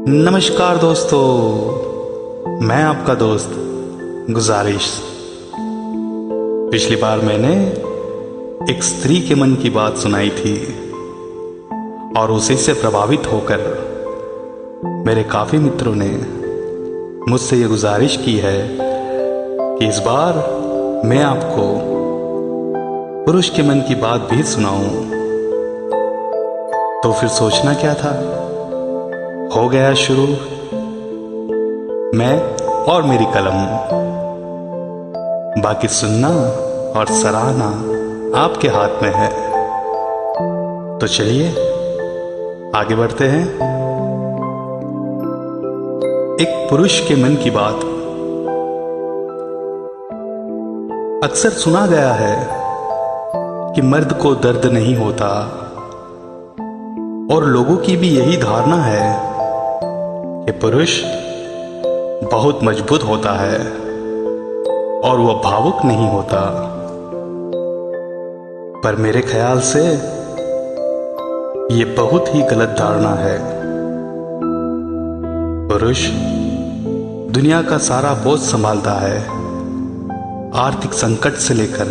नमस्कार दोस्तों, मैं आपका दोस्त गुजारिश। पिछली बार मैंने एक स्त्री के मन की बात सुनाई थी और उसी से प्रभावित होकर मेरे काफी मित्रों ने मुझसे ये गुजारिश की है कि इस बार मैं आपको पुरुष के मन की बात भी सुनाऊं। तो फिर सोचना क्या था, हो गया शुरू। मैं और मेरी कलम। बाकी सुनना और सराहना आपके हाथ में है। तो चलिए आगे बढ़ते हैं। एक पुरुष के मन की बात। अक्सर सुना गया है कि मर्द को दर्द नहीं होता, और लोगों की भी यही धारणा है कि पुरुष बहुत मजबूत होता है और वह भावुक नहीं होता। पर मेरे ख्याल से यह बहुत ही गलत धारणा है। पुरुष दुनिया का सारा बोझ संभालता है, आर्थिक संकट से लेकर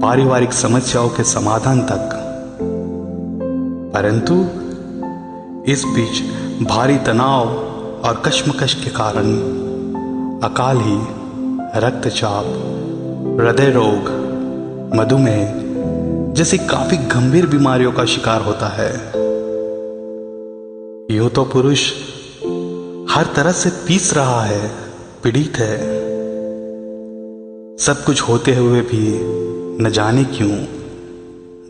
पारिवारिक समस्याओं के समाधान तक। परंतु इस बीच भारी तनाव और कश्मकश के कारण अकाल ही रक्तचाप, हृदय रोग, मधुमेह जैसी काफी गंभीर बीमारियों का शिकार होता है। यूं तो पुरुष हर तरह से पीस रहा है, पीड़ित है। सब कुछ होते हुए भी न जाने क्यों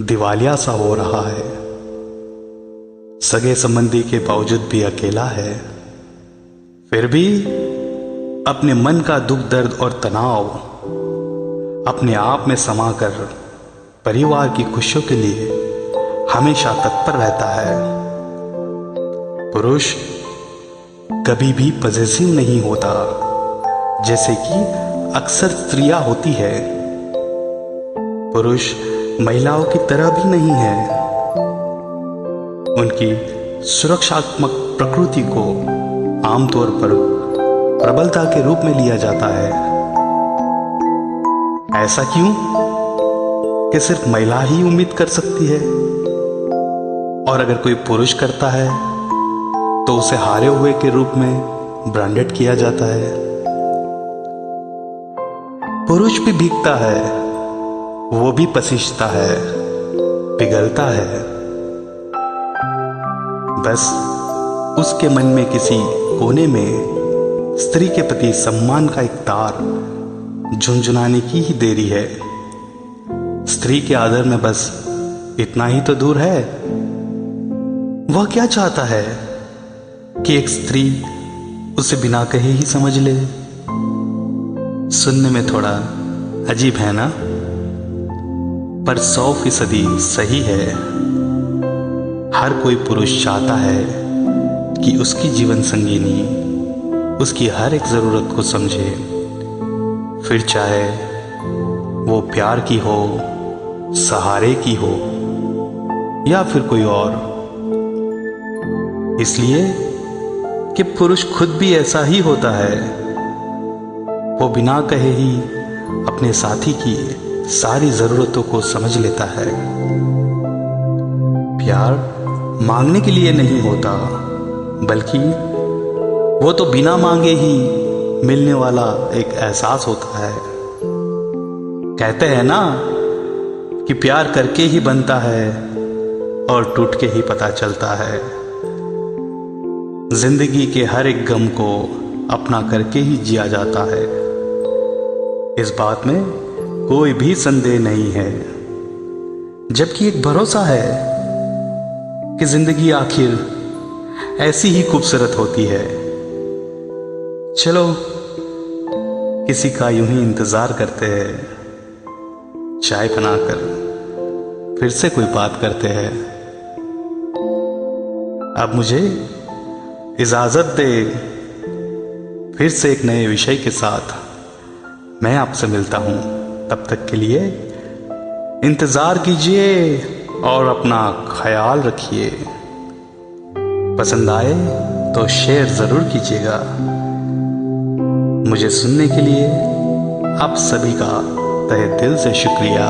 दिवालिया सा हो रहा है। सगे संबंधी के बावजूद भी अकेला है। फिर भी अपने मन का दुख दर्द और तनाव अपने आप में समाकर परिवार की खुशियों के लिए हमेशा तत्पर रहता है। पुरुष कभी भी पॉजिटिव नहीं होता, जैसे कि अक्सर स्त्रियां होती है। पुरुष महिलाओं की तरह भी नहीं है। उनकी सुरक्षात्मक प्रकृति को आमतौर पर प्रबलता के रूप में लिया जाता है। ऐसा क्यों कि सिर्फ महिला ही उम्मीद कर सकती है, और अगर कोई पुरुष करता है तो उसे हारे हुए के रूप में ब्रांडेड किया जाता है। पुरुष भी भीगता है, वो भी पसीजता है, पिघलता है। बस उसके मन में किसी कोने में स्त्री के प्रति सम्मान का एक तार झुनझुनाने की ही देरी है। स्त्री के आदर में बस इतना ही तो दूर है। वह क्या चाहता है कि एक स्त्री उसे बिना कहे ही समझ ले। सुनने में थोड़ा अजीब है ना, पर 100% सही है। हर कोई पुरुष चाहता है कि उसकी जीवन संगिनी उसकी हर एक जरूरत को समझे, फिर चाहे वो प्यार की हो, सहारे की हो या फिर कोई और। इसलिए कि पुरुष खुद भी ऐसा ही होता है। वो बिना कहे ही अपने साथी की सारी जरूरतों को समझ लेता है। प्यार मांगने के लिए नहीं होता, बल्कि वो तो बिना मांगे ही मिलने वाला एक एहसास होता है। कहते हैं ना कि प्यार करके ही बनता है और टूट के ही पता चलता है। जिंदगी के हर एक गम को अपना करके ही जिया जाता है। इस बात में कोई भी संदेह नहीं है। जबकि एक भरोसा है कि जिंदगी आखिर ऐसी ही खूबसूरत होती है। चलो किसी का यूं ही इंतजार करते हैं, चाय बनाकर फिर से कोई बात करते हैं। अब मुझे इजाजत दे, फिर से एक नए विषय के साथ मैं आपसे मिलता हूं। तब तक के लिए इंतजार कीजिए और अपना ख्याल रखिए। पसंद आए तो शेयर ज़रूर कीजिएगा। मुझे सुनने के लिए आप सभी का तहे दिल से शुक्रिया।